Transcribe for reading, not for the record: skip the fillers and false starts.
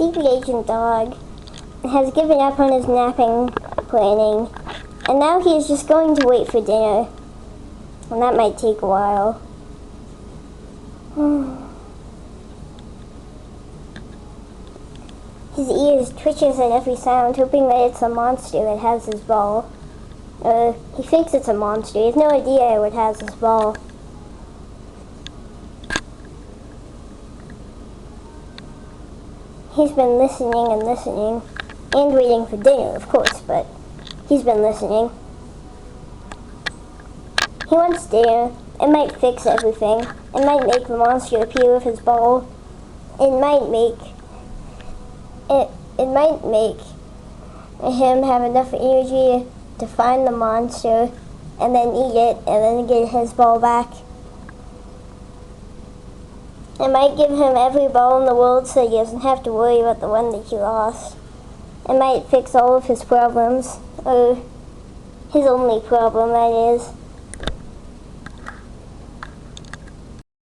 secret agent dog has given up on his napping planning, and now he is just going to wait for dinner. And that might take a while. His ears twitches at every sound, hoping that it's a monster that has his ball. He thinks it's a monster. He has no idea what has his ball. He's been listening and listening, and waiting for dinner, of course, but he's been listening. He wants dinner. It might fix everything. It might make the monster appear with his ball. It might make him have enough energy to find the monster and then eat it and then get his ball back. It might give him every ball in the world so he doesn't have to worry about the one that he lost. It might fix all of his problems, or his only problem, that is.